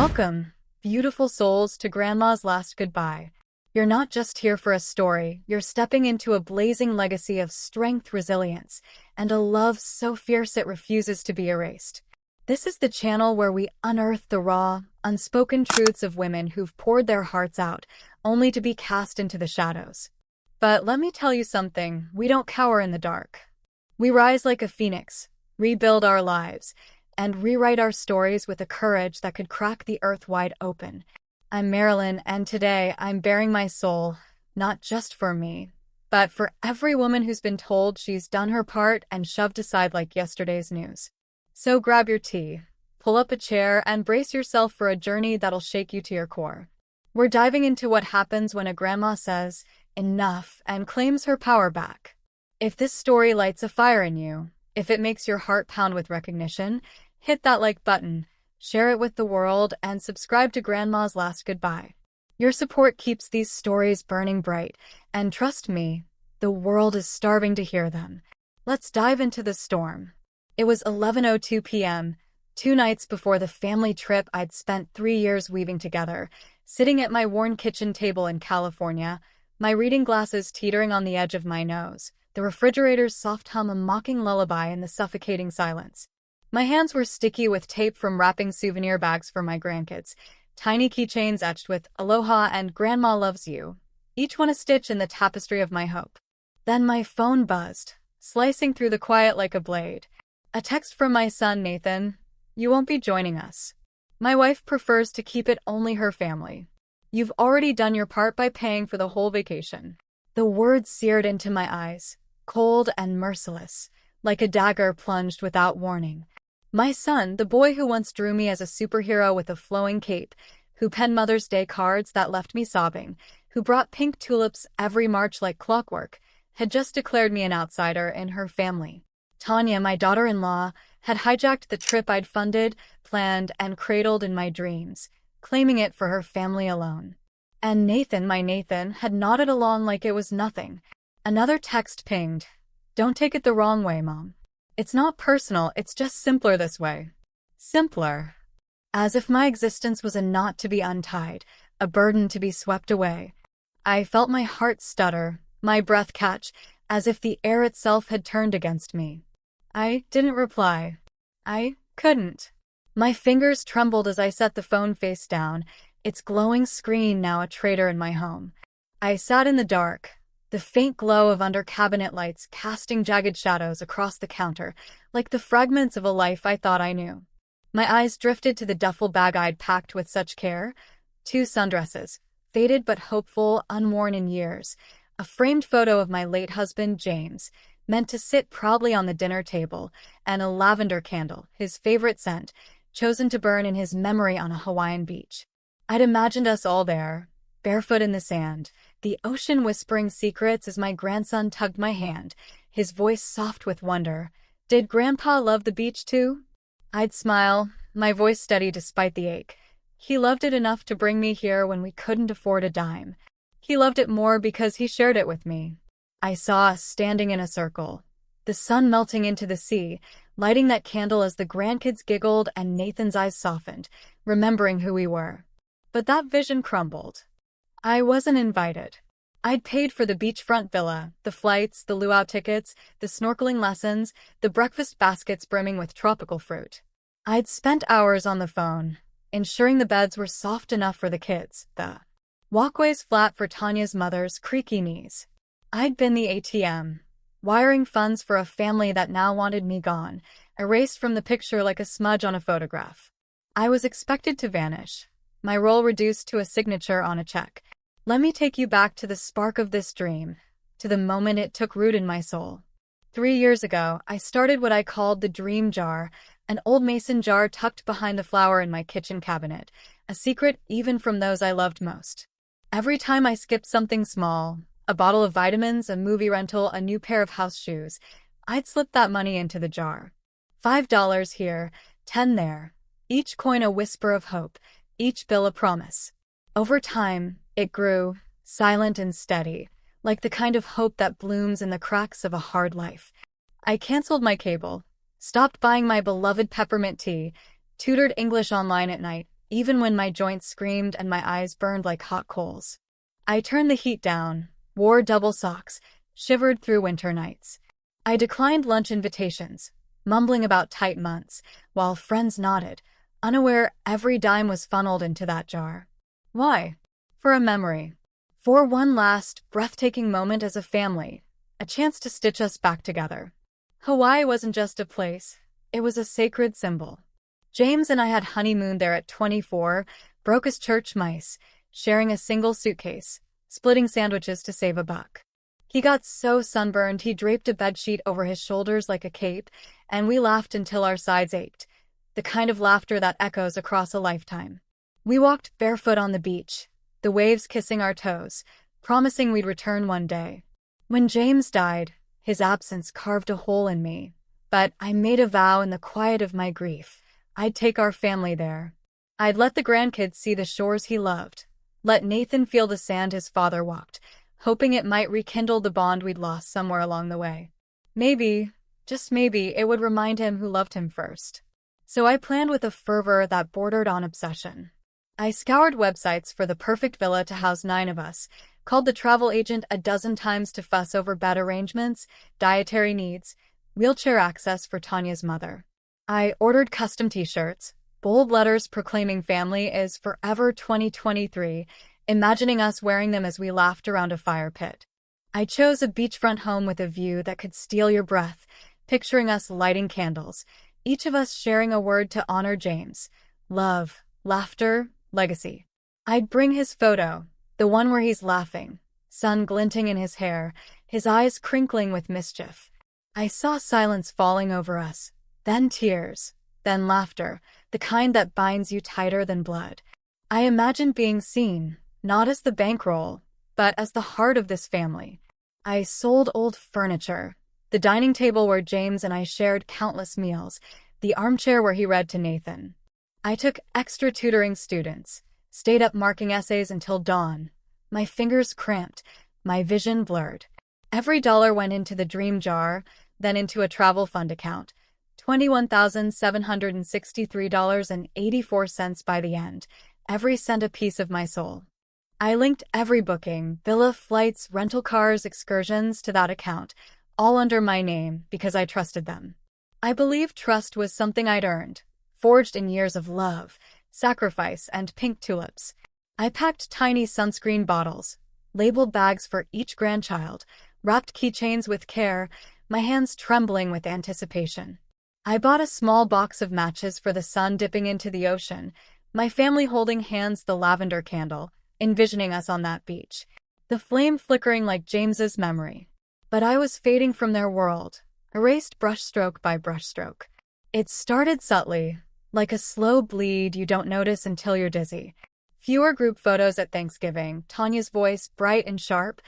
Welcome, beautiful souls, to Grandma's Last Goodbye. You're not just here for a story, you're stepping into a blazing legacy of strength, resilience, and a love so fierce it refuses to be erased. This is the channel where we unearth the raw, unspoken truths of women who've poured their hearts out, only to be cast into the shadows. But let me tell you something, we don't cower in the dark. We rise like a phoenix, rebuild our lives, and rewrite our stories with a courage that could crack the earth wide open. I'm Marilyn, and today I'm baring my soul, not just for me, but for every woman who's been told she's done her part and shoved aside like yesterday's news. So grab your tea, pull up a chair, and brace yourself for a journey that'll shake you to your core. We're diving into what happens when a grandma says, "enough," and claims her power back. If this story lights a fire in you, if it makes your heart pound with recognition, hit that like button, share it with the world, and subscribe to Grandma's Last Goodbye. Your support keeps these stories burning bright, and trust me, the world is starving to hear them. Let's dive into the storm. It was 11:02 p.m., 2 nights before the family trip I'd spent 3 years weaving together, sitting at my worn kitchen table in California, my reading glasses teetering on the edge of my nose, the refrigerator's soft hum a mocking lullaby in the suffocating silence. My hands were sticky with tape from wrapping souvenir bags for my grandkids, tiny keychains etched with "Aloha" and "Grandma loves you," each one a stitch in the tapestry of my hope. Then my phone buzzed, slicing through the quiet like a blade. A text from my son, "Nathan, you won't be joining us. My wife prefers to keep it only her family. You've already done your part by paying for the whole vacation." The words seared into my eyes, cold and merciless, like a dagger plunged without warning. My son, the boy who once drew me as a superhero with a flowing cape, who penned Mother's Day cards that left me sobbing, who brought pink tulips every March like clockwork, had just declared me an outsider in her family. Tanya, my daughter-in-law, had hijacked the trip I'd funded, planned, and cradled in my dreams, claiming it for her family alone. And Nathan, my Nathan, had nodded along like it was nothing. Another text pinged. "Don't take it the wrong way, Mom. It's not personal, it's just simpler this way." Simpler. As if my existence was a knot to be untied, a burden to be swept away. I felt my heart stutter, my breath catch, as if the air itself had turned against me. I didn't reply. I couldn't. My fingers trembled as I set the phone face down, its glowing screen now a traitor in my home. I sat in the dark, the faint glow of under-cabinet lights casting jagged shadows across the counter, like the fragments of a life I thought I knew. My eyes drifted to the duffel bag I'd packed with such care. 2 sundresses, faded but hopeful, unworn in years. A framed photo of my late husband, James, meant to sit proudly on the dinner table, and a lavender candle, his favorite scent, chosen to burn in his memory on a Hawaiian beach. I'd imagined us all there, barefoot in the sand, the ocean whispering secrets as my grandson tugged my hand, his voice soft with wonder. "Did Grandpa love the beach too?" I'd smile, my voice steady despite the ache. "He loved it enough to bring me here when we couldn't afford a dime. He loved it more because he shared it with me." I saw us standing in a circle, the sun melting into the sea, lighting that candle as the grandkids giggled and Nathan's eyes softened, remembering who we were. But that vision crumbled. I wasn't invited. I'd paid for the beachfront villa, the flights, the luau tickets, the snorkeling lessons, the breakfast baskets brimming with tropical fruit. I'd spent hours on the phone, ensuring the beds were soft enough for the kids, the walkways flat for Tanya's mother's creaky knees. I'd been the ATM, wiring funds for a family that now wanted me gone, erased from the picture like a smudge on a photograph. I was expected to vanish, my role reduced to a signature on a check. Let me take you back to the spark of this dream, to the moment it took root in my soul. 3 years ago, I started what I called the dream jar, an old mason jar tucked behind the flower in my kitchen cabinet, a secret even from those I loved most. Every time I skipped something small, a bottle of vitamins, a movie rental, a new pair of house shoes, I'd slip that money into the jar. $5 here, 10 there, each coin a whisper of hope, each bill a promise. Over time, it grew, silent and steady, like the kind of hope that blooms in the cracks of a hard life. I canceled my cable, stopped buying my beloved peppermint tea, tutored English online at night, even when my joints screamed and my eyes burned like hot coals. I turned the heat down, wore double socks, shivered through winter nights. I declined lunch invitations, mumbling about tight months, while friends nodded, unaware every dime was funneled into that jar. Why? For a memory. For one last, breathtaking moment as a family, a chance to stitch us back together. Hawaii wasn't just a place, it was a sacred symbol. James and I had honeymooned there at 24, broke as church mice, sharing a single suitcase, splitting sandwiches to save a buck. He got so sunburned he draped a bedsheet over his shoulders like a cape, and we laughed until our sides ached, the kind of laughter that echoes across a lifetime. We walked barefoot on the beach, the waves kissing our toes, promising we'd return one day. When James died, his absence carved a hole in me, but I made a vow in the quiet of my grief. I'd take our family there. I'd let the grandkids see the shores he loved, let Nathan feel the sand his father walked, hoping it might rekindle the bond we'd lost somewhere along the way. Maybe, just maybe, it would remind him who loved him first. So I planned with a fervor that bordered on obsession. I scoured websites for the perfect villa to house 9 of us, called the travel agent a dozen times to fuss over bed arrangements, dietary needs, wheelchair access for Tanya's mother. I ordered custom t-shirts, bold letters proclaiming family is forever 2023, imagining us wearing them as we laughed around a fire pit. I chose a beachfront home with a view that could steal your breath, picturing us lighting candles, each of us sharing a word to honor James. Love, laughter, legacy. I'd bring his photo, the one where he's laughing, sun glinting in his hair, his eyes crinkling with mischief. I saw silence falling over us, then tears, then laughter, the kind that binds you tighter than blood. I imagined being seen, not as the bankroll, but as the heart of this family. I sold old furniture, the dining table where James and I shared countless meals, the armchair where he read to Nathan. I took extra tutoring students, stayed up marking essays until dawn. My fingers cramped, my vision blurred. Every dollar went into the dream jar, then into a travel fund account. $21,763.84 by the end, every cent a piece of my soul. I linked every booking, villa, flights, rental cars, excursions to that account, all under my name because I trusted them. I believed trust was something I'd earned, forged in years of love, sacrifice, and pink tulips. I packed tiny sunscreen bottles, labeled bags for each grandchild, wrapped keychains with care, my hands trembling with anticipation. I bought a small box of matches for the sun dipping into the ocean, my family holding hands the lavender candle, envisioning us on that beach, the flame flickering like James's memory. But I was fading from their world, erased brushstroke by brushstroke. It started subtly, like a slow bleed you don't notice until you're dizzy. Fewer group photos at Thanksgiving, Tanya's voice bright and sharp.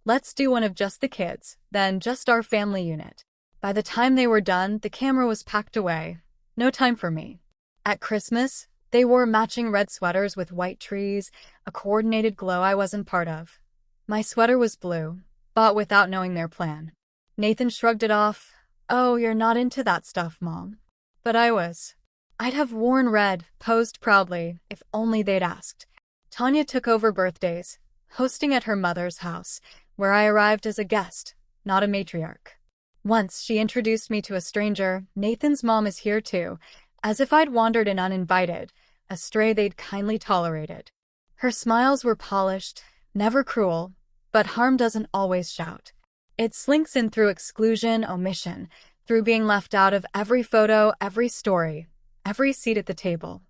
Let's do one of just the kids, then just our family unit. By the time they were done, the camera was packed away. No time for me. At Christmas, they wore matching red sweaters with white trees, a coordinated glow I wasn't part of. My sweater was blue, bought without knowing their plan. Nathan shrugged it off. Oh, you're not into that stuff, Mom. But I was. I'd have worn red, posed proudly, if only they'd asked. Tanya took over birthdays, hosting at her mother's house, where I arrived as a guest, not a matriarch. Once she introduced me to a stranger. Nathan's mom is here too, as if I'd wandered in uninvited, a stray they'd kindly tolerated. Her smiles were polished, never cruel, but harm doesn't always shout. It slinks in through exclusion, omission, through being left out of every photo, every story, every seat at the table.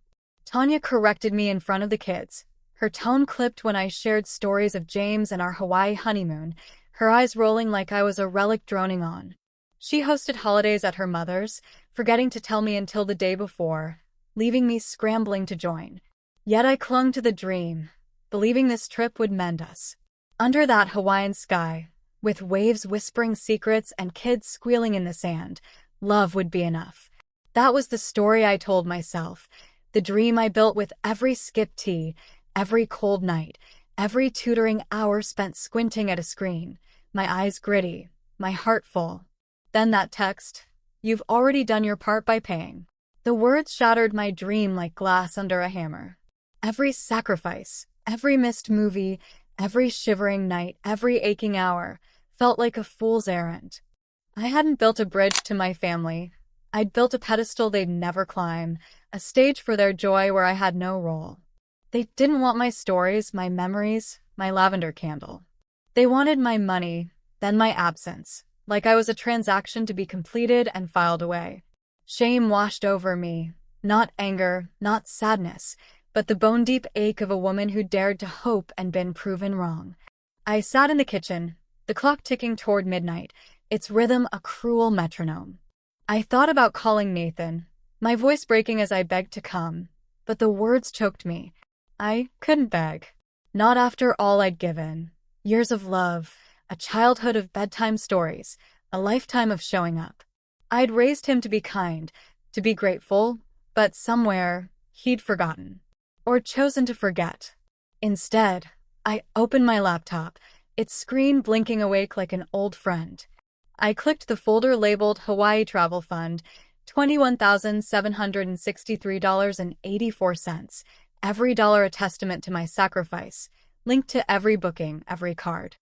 Tanya corrected me in front of the kids, her tone clipped when I shared stories of James and our Hawaii honeymoon, her eyes rolling like I was a relic droning on. She hosted holidays at her mother's, forgetting to tell me until the day before, leaving me scrambling to join. Yet I clung to the dream, believing this trip would mend us. Under that Hawaiian sky, with waves whispering secrets and kids squealing in the sand, love would be enough. That was the story I told myself, the dream I built with every skipped tea, every cold night, every tutoring hour spent squinting at a screen, my eyes gritty, my heart full. Then that text, "You've already done your part by paying." The words shattered my dream like glass under a hammer. Every sacrifice, every missed movie, every shivering night, every aching hour felt like a fool's errand. I hadn't built a bridge to my family. I'd built a pedestal they'd never climb, a stage for their joy where I had no role. They didn't want my stories, my memories, my lavender candle. They wanted my money, then my absence, like I was a transaction to be completed and filed away. Shame washed over me, not anger, not sadness, but the bone-deep ache of a woman who dared to hope and been proven wrong. I sat in the kitchen, the clock ticking toward midnight, its rhythm a cruel metronome. I thought about calling Nathan, my voice breaking as I begged to come, but the words choked me. I couldn't beg. Not after all I'd given. Years of love, a childhood of bedtime stories, a lifetime of showing up. I'd raised him to be kind, to be grateful, but somewhere he'd forgotten. Or chosen to forget. Instead, I opened my laptop, its screen blinking awake like an old friend. I clicked the folder labeled Hawaii Travel Fund, $21,763.84, every dollar a testament to my sacrifice, linked to every booking, every card.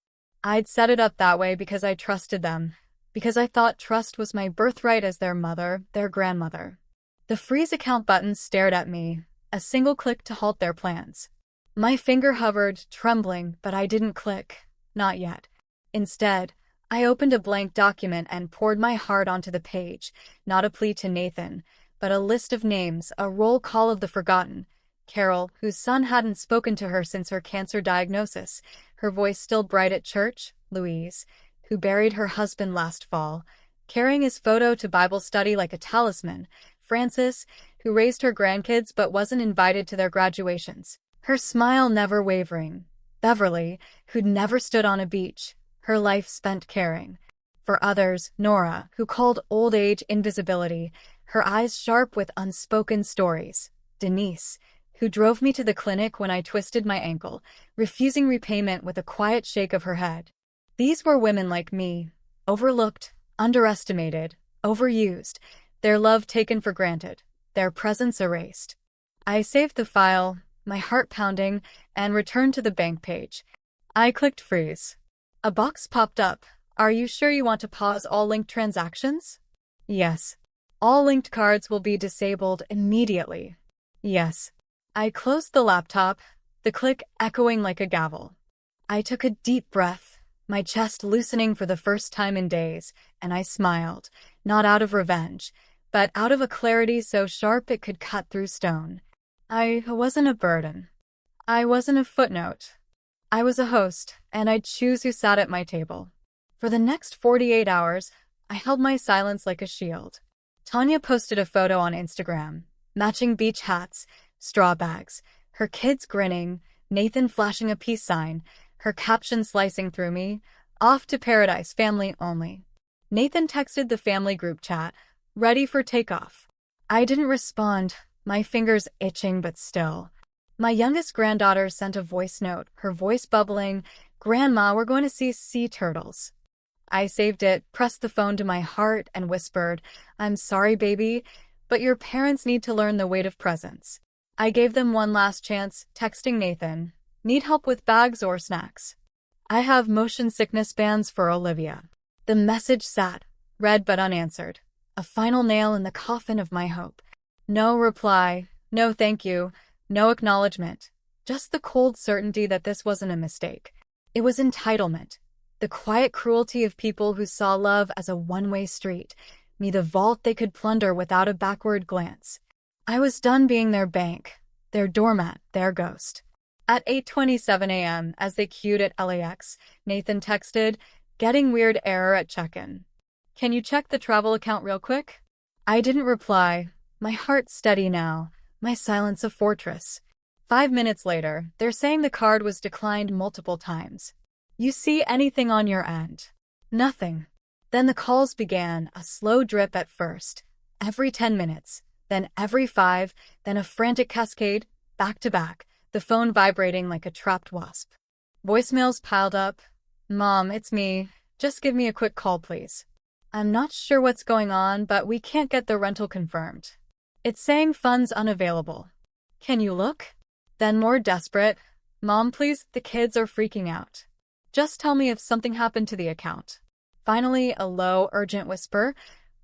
I'd set it up that way because I trusted them, because I thought trust was my birthright as their mother, their grandmother. The freeze account button stared at me, a single click to halt their plans. My finger hovered, trembling, but I didn't click. Not yet. Instead, I opened a blank document and poured my heart onto the page, not a plea to Nathan, but a list of names, a roll call of the forgotten. Carol, whose son hadn't spoken to her since her cancer diagnosis, her voice still bright at church. Louise, who buried her husband last fall, carrying his photo to Bible study like a talisman. Frances, who raised her grandkids but wasn't invited to their graduations, her smile never wavering. Beverly, who'd never stood on a beach, her life spent caring. For others, Nora, who called old age invisibility, her eyes sharp with unspoken stories. Denise, who drove me to the clinic when I twisted my ankle, refusing repayment with a quiet shake of her head. These were women like me, overlooked, underestimated, overused, their love taken for granted, their presence erased. I saved the file, my heart pounding, and returned to the bank page. I clicked freeze. A box popped up. Are you sure you want to pause all linked transactions? Yes. All linked cards will be disabled immediately. Yes. I closed the laptop, the click echoing like a gavel. I took a deep breath, my chest loosening for the first time in days, and I smiled, not out of revenge, but out of a clarity so sharp it could cut through stone. I wasn't a burden. I wasn't a footnote. I was a host, and I'd choose who sat at my table. For the next 48 hours, I held my silence like a shield. Tanya posted a photo on Instagram, matching beach hats, straw bags, her kids grinning, Nathan flashing a peace sign, her caption slicing through me, "Off to paradise, family only." Nathan texted the family group chat, "Ready for takeoff." I didn't respond, my fingers itching but still. My youngest granddaughter sent a voice note, her voice bubbling, "Grandma, we're going to see sea turtles." I saved it, pressed the phone to my heart, and whispered, "I'm sorry, baby, but your parents need to learn the weight of presence." I gave them one last chance, texting Nathan, "Need help with bags or snacks? I have motion sickness bands for Olivia." The message sat, read but unanswered, a final nail in the coffin of my hope. No reply, no thank you, no acknowledgement, just the cold certainty that this wasn't a mistake. It was entitlement, the quiet cruelty of people who saw love as a one-way street, me the vault they could plunder without a backward glance. I was done being their bank, their doormat, their ghost. At 8:27 a.m., as they queued at LAX, Nathan texted, "Getting weird error at check-in. Can you check the travel account real quick?" I didn't reply, my heart steady now, my silence a fortress. 5 minutes later, they're saying the card was declined multiple times. "You see anything on your end?" Nothing. Then the calls began, a slow drip at first, every 10 minutes, then every 5, then a frantic cascade, back to back, the phone vibrating like a trapped wasp. Voicemails piled up. "Mom, it's me. Just give me a quick call, please. I'm not sure what's going on, but we can't get the rental confirmed. It's saying funds unavailable. Can you look?" Then more desperate, "Mom, please, the kids are freaking out. Just tell me if something happened to the account." Finally, a low, urgent whisper,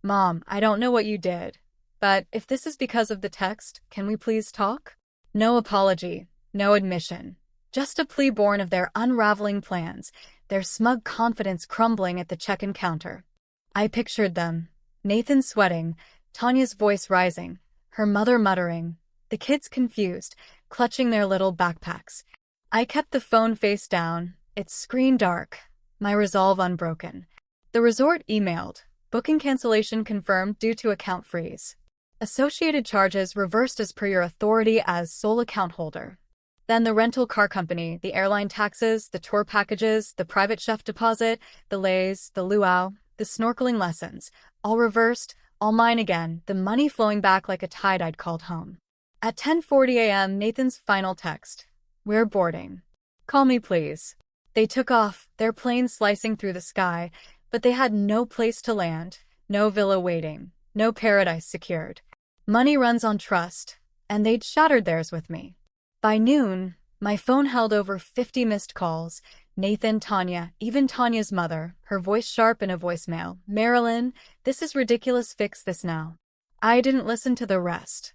"Mom, I don't know what you did, but if this is because of the text, can we please talk?" No apology, no admission. Just a plea born of their unraveling plans, their smug confidence crumbling at the check-in counter. I pictured them. Nathan sweating, Tanya's voice rising, her mother muttering, the kids confused, clutching their little backpacks. I kept the phone face down, its screen dark, my resolve unbroken. The resort emailed, "Booking cancellation confirmed due to account freeze. Associated charges reversed as per your authority as sole account holder." Then the rental car company, the airline taxes, the tour packages, the private chef deposit, the lays, the luau, the snorkeling lessons, all reversed, all mine again, the money flowing back like a tide I'd called home. At 10:40 a.m., Nathan's final text, "We're boarding. Call me please." They took off, their plane slicing through the sky, but they had no place to land, no villa waiting, no paradise secured. Money runs on trust, and they'd shattered theirs with me. By noon, my phone held over 50 missed calls. Nathan, Tanya, even Tanya's mother, her voice sharp in a voicemail. "Marilyn, this is ridiculous, fix this now." I didn't listen to the rest.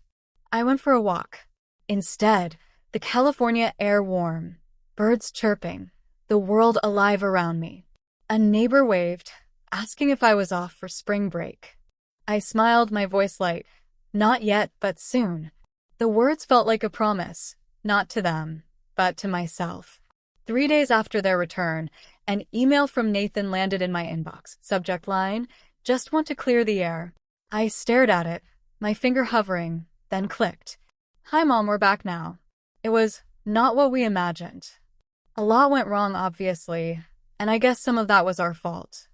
I went for a walk. Instead, the California air warm, birds chirping, the world alive around me. A neighbor waved, asking if I was off for spring break. I smiled, my voice light. "Not yet, but soon." The words felt like a promise, not to them, but to myself. 3 days after their return, an email from Nathan landed in my inbox. Subject line, "Just want to clear the air." I stared at it, my finger hovering, then clicked. "Hi Mom, we're back now." It was not what we imagined. A lot went wrong, obviously, and I guess some of that was our fault.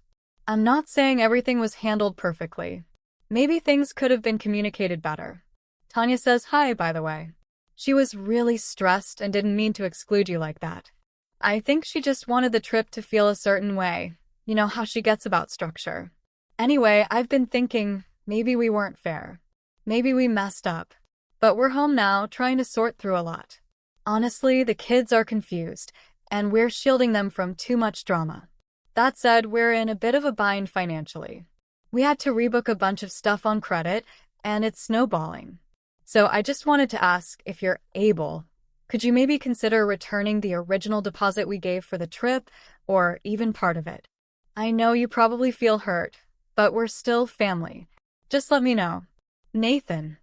I'm not saying everything was handled perfectly. Maybe things could have been communicated better. Tanya says hi, by the way. She was really stressed and didn't mean to exclude you like that. I think she just wanted the trip to feel a certain way. You know how she gets about structure. Anyway, I've been thinking, maybe we weren't fair. Maybe we messed up. But we're home now, trying to sort through a lot. Honestly, the kids are confused, and we're shielding them from too much drama. That said, we're in a bit of a bind financially. We had to rebook a bunch of stuff on credit, and it's snowballing. So I just wanted to ask, if you're able, could you maybe consider returning the original deposit we gave for the trip, or even part of it? I know you probably feel hurt, but we're still family. Just let me know. Nathan.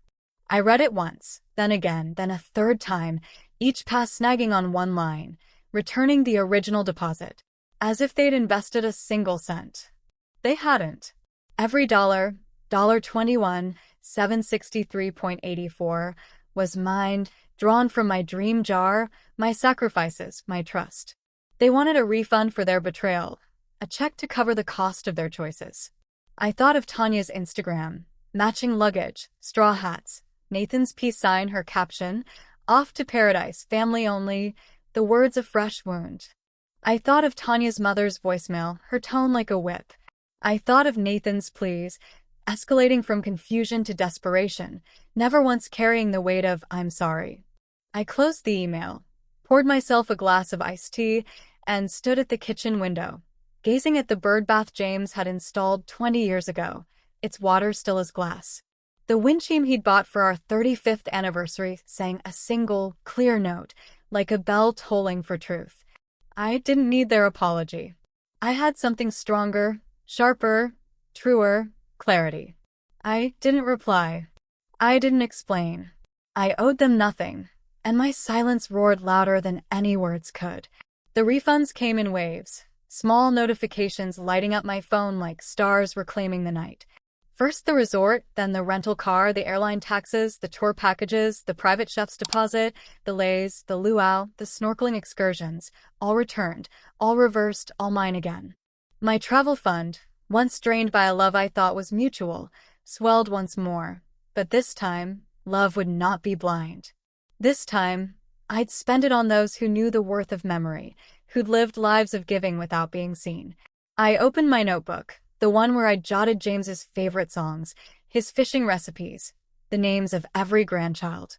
I read it once, then again, then a third time, each pass snagging on one line, returning the original deposit, as if they'd invested a single cent. They hadn't. Every dollar, $21, $763.84, was mine, drawn from my dream jar, my sacrifices, my trust. They wanted a refund for their betrayal, a check to cover the cost of their choices. I thought of Tanya's Instagram, matching luggage, straw hats, Nathan's peace sign, her caption, "Off to paradise, family only," the words a fresh wound. I thought of Tanya's mother's voicemail, her tone like a whip. I thought of Nathan's pleas, escalating from confusion to desperation, never once carrying the weight of "I'm sorry." I closed the email, poured myself a glass of iced tea, and stood at the kitchen window, gazing at the birdbath James had installed 20 years ago, its water still as glass. The wind chime he'd bought for our 35th anniversary sang a single, clear note, like a bell tolling for truth. I didn't need their apology. I had something stronger, sharper, truer, clarity. I didn't reply. I didn't explain. I owed them nothing, and my silence roared louder than any words could. The refunds came in waves, small notifications lighting up my phone like stars reclaiming the night. First the resort, then the rental car, the airline taxes, the tour packages, the private chef's deposit, the lays, the luau, the snorkeling excursions, all returned, all reversed, all mine again. My travel fund, once drained by a love I thought was mutual, swelled once more. But this time, love would not be blind. This time, I'd spend it on those who knew the worth of memory, who'd lived lives of giving without being seen. I opened my notebook, the one where I jotted James's favorite songs, his fishing recipes, the names of every grandchild.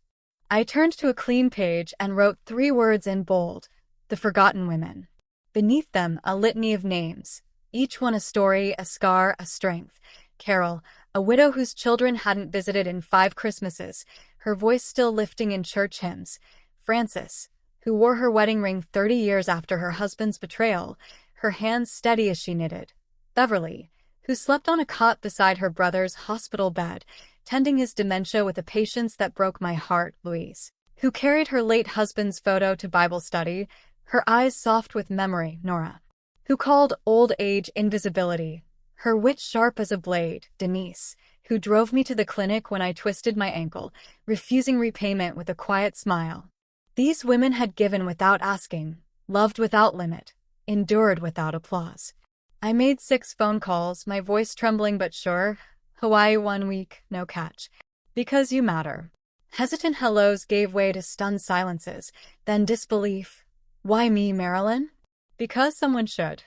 I turned to a clean page and wrote 3 words in bold: the forgotten women. Beneath them, a litany of names, each one a story, a scar, a strength. Carol, a widow whose children hadn't visited in 5 Christmases, her voice still lifting in church hymns. Frances, who wore her wedding ring 30 years after her husband's betrayal, her hands steady as she knitted. Beverly, who slept on a cot beside her brother's hospital bed, tending his dementia with a patience that broke my heart. Louise, who carried her late husband's photo to Bible study, her eyes soft with memory. Nora, who called old age invisibility, her wit sharp as a blade. Denise, who drove me to the clinic when I twisted my ankle, refusing repayment with a quiet smile. These women had given without asking, loved without limit, endured without applause. I made 6 phone calls, my voice trembling but sure. Hawaii 1 week, no catch. Because you matter. Hesitant hellos gave way to stunned silences, then disbelief. Why me, Marilyn? Because someone should.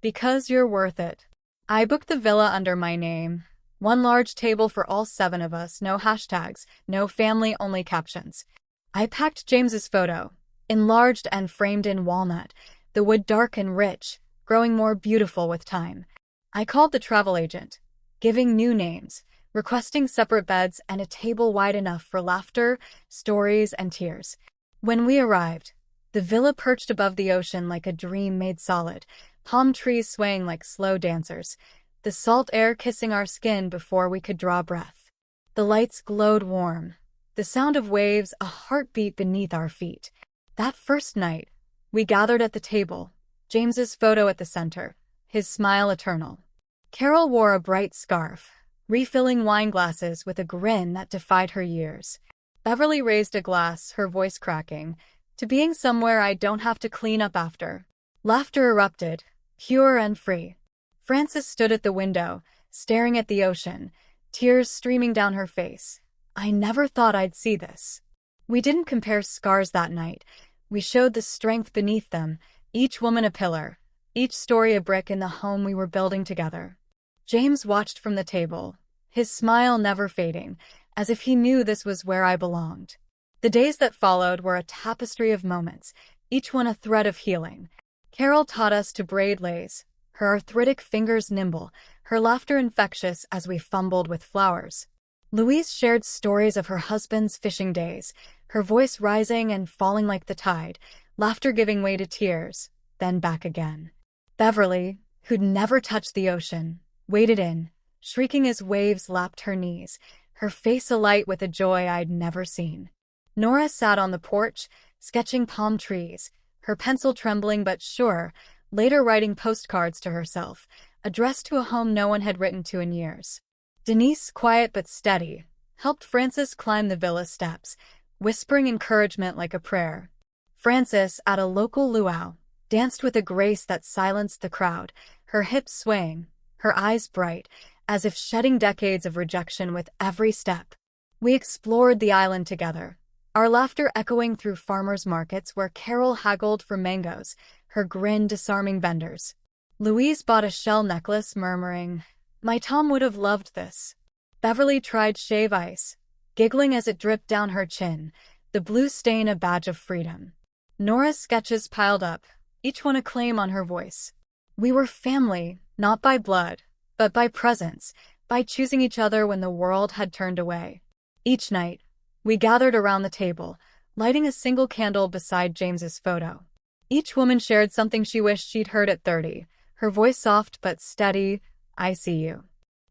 Because you're worth it. I booked the villa under my name. 1 large table for all 7 of us, no hashtags, no family, only captions. I packed James's photo, enlarged and framed in walnut, the wood dark and rich, growing more beautiful with time. I called the travel agent, giving new names, requesting separate beds and a table wide enough for laughter, stories, and tears. When we arrived, the villa perched above the ocean like a dream made solid, palm trees swaying like slow dancers, the salt air kissing our skin before we could draw breath. The lights glowed warm, the sound of waves a heartbeat beneath our feet. That first night, we gathered at the table, James's photo at the center, his smile eternal. Carol wore a bright scarf, refilling wine glasses with a grin that defied her years. Beverly raised a glass, her voice cracking, to being somewhere I don't have to clean up after. Laughter erupted, pure and free. Frances stood at the window, staring at the ocean, tears streaming down her face. I never thought I'd see this. We didn't compare scars that night. We showed the strength beneath them, each woman a pillar, each story a brick in the home we were building together. James watched from the table, his smile never fading, as if he knew this was where I belonged. The days that followed were a tapestry of moments, each one a thread of healing. Carol taught us to braid lace, her arthritic fingers nimble, her laughter infectious as we fumbled with flowers. Louise shared stories of her husband's fishing days, her voice rising and falling like the tide, laughter giving way to tears, then back again. Beverly, who'd never touched the ocean, waded in, shrieking as waves lapped her knees, her face alight with a joy I'd never seen. Nora sat on the porch, sketching palm trees, her pencil trembling but sure, later writing postcards to herself, addressed to a home no one had written to in years. Denise, quiet but steady, helped Frances climb the villa steps, whispering encouragement like a prayer. Frances, at a local luau, danced with a grace that silenced the crowd, her hips swaying, her eyes bright, as if shedding decades of rejection with every step. We explored the island together, our laughter echoing through farmers' markets where Carol haggled for mangoes, her grin disarming vendors. Louise bought a shell necklace, murmuring, "My Tom would have loved this." Beverly tried shave ice, giggling as it dripped down her chin, the blue stain a badge of freedom. Nora's sketches piled up, each one a claim on her voice. We were family, not by blood, but by presence, by choosing each other when the world had turned away. Each night, we gathered around the table, lighting a single candle beside James's photo. Each woman shared something she wished she'd heard at 30, her voice soft but steady. "I see you.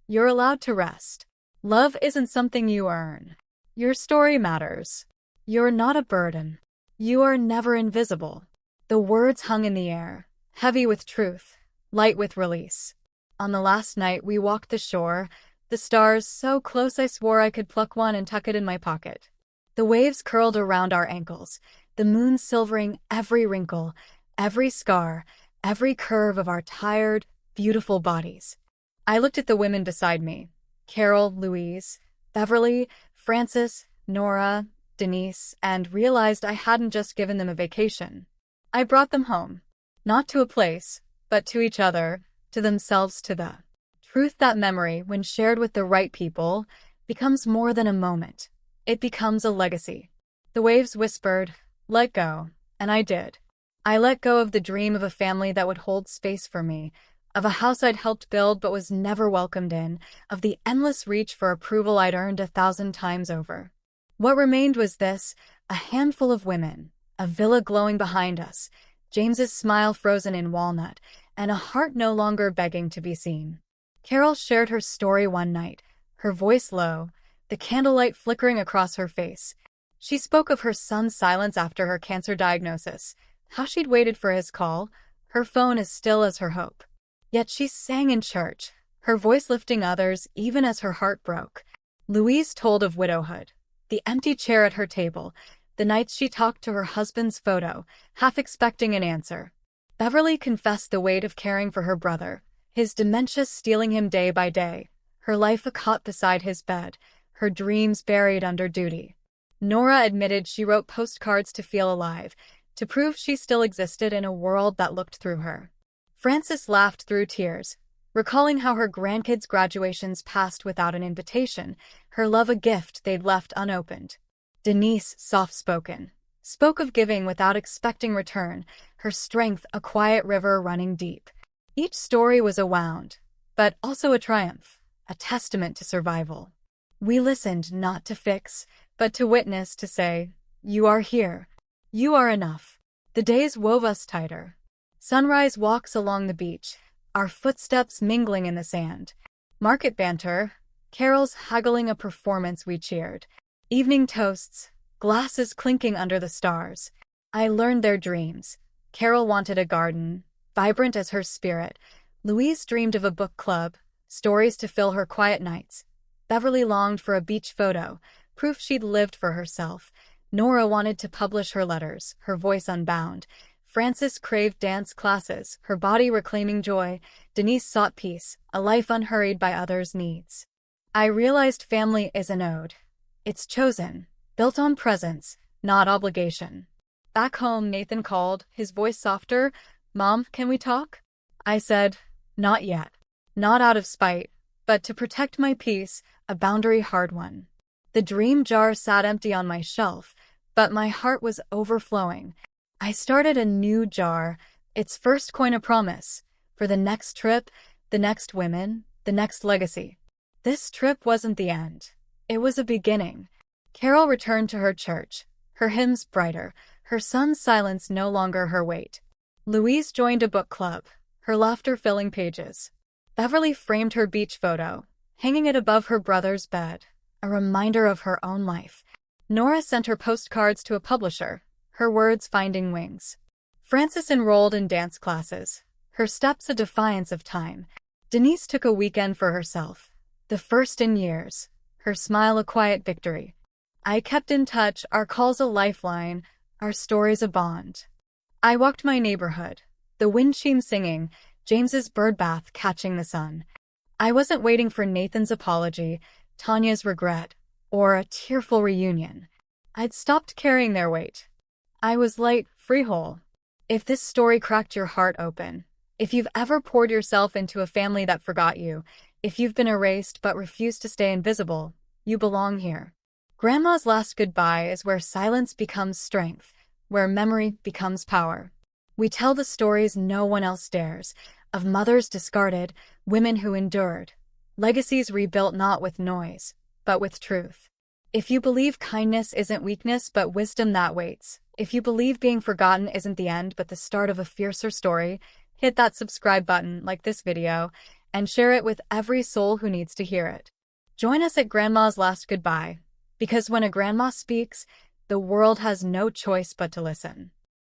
You're allowed to rest. Love isn't something you earn. Your story matters. You're not a burden. You are never invisible." The words hung in the air, heavy with truth, light with release. On the last night we walked the shore, the stars so close I swore I could pluck one and tuck it in my pocket. The waves curled around our ankles, the moon silvering every wrinkle, every scar, every curve of our tired, beautiful bodies. I looked at the women beside me, Carol, Louise, Beverly, Frances, Nora, Denise, and realized I hadn't just given them a vacation. I brought them home. Not to a place, but to each other, to themselves, to the truth that memory, when shared with the right people, becomes more than a moment. It becomes a legacy. The waves whispered, "Let go," and I did. I let go of the dream of a family that would hold space for me, of a house I'd helped build but was never welcomed in, of the endless reach for approval I'd earned 1,000 times over. What remained was this: a handful of women, a villa glowing behind us, James's smile frozen in walnut, and a heart no longer begging to be seen. Carol shared her story one night, her voice low, the candlelight flickering across her face. She spoke of her son's silence after her cancer diagnosis, how she'd waited for his call, her phone as still as her hope. Yet she sang in church, her voice lifting others even as her heart broke. Louise told of widowhood, the empty chair at her table, the nights she talked to her husband's photo, half expecting an answer. Beverly confessed the weight of caring for her brother, his dementia stealing him day by day, her life a cot beside his bed, her dreams buried under duty. Nora admitted she wrote postcards to feel alive, to prove she still existed in a world that looked through her. Frances laughed through tears, recalling how her grandkids' graduations passed without an invitation, her love a gift they'd left unopened. Denise, soft-spoken, spoke of giving without expecting return, her strength a quiet river running deep. Each story was a wound, but also a triumph, a testament to survival. We listened not to fix, but to witness, to say, "You are here. You are enough." The days wove us tighter. Sunrise walks along the beach, our footsteps mingling in the sand. Market banter, carols haggling a performance we cheered. Evening toasts, glasses clinking under the stars. I learned their dreams. Carol wanted a garden, vibrant as her spirit. Louise dreamed of a book club, stories to fill her quiet nights. Beverly longed for a beach photo, proof she'd lived for herself. Nora wanted to publish her letters, her voice unbound. Frances craved dance classes, her body reclaiming joy. Denise sought peace, a life unhurried by others' needs. I realized family is an ode. It's chosen, built on presence, not obligation. Back home, Nathan called, his voice softer. "Mom, can we talk?" I said, "Not yet." Not out of spite, but to protect my peace, a boundary hard one. The dream jar sat empty on my shelf, but my heart was overflowing. I started a new jar, its first coin a promise, for the next trip, the next women, the next legacy. This trip wasn't the end. It was a beginning. Carol returned to her church, her hymns brighter, her son's silence no longer her weight. Louise joined a book club, her laughter filling pages. Beverly framed her beach photo, hanging it above her brother's bed, a reminder of her own life. Nora sent her postcards to a publisher, her words finding wings. Frances enrolled in dance classes, her steps a defiance of time. Denise took a weekend for herself, the first in years, her smile a quiet victory. I kept in touch, our calls a lifeline, our stories a bond. I walked my neighborhood, the wind sheen singing, James's birdbath catching the sun. I wasn't waiting for Nathan's apology, Tanya's regret, or a tearful reunion. I'd stopped carrying their weight. I was light, free whole. If this story cracked your heart open, if you've ever poured yourself into a family that forgot you, if you've been erased but refused to stay invisible, you belong here. Grandma's Last Goodbye is where silence becomes strength, where memory becomes power. We tell the stories no one else dares, of mothers discarded, women who endured, legacies rebuilt not with noise, but with truth. If you believe kindness isn't weakness but wisdom that waits, if you believe being forgotten isn't the end but the start of a fiercer story, hit that subscribe button, like this video, and share it with every soul who needs to hear it. Join us at Grandma's Last Goodbye, because when a grandma speaks, the world has no choice but to listen.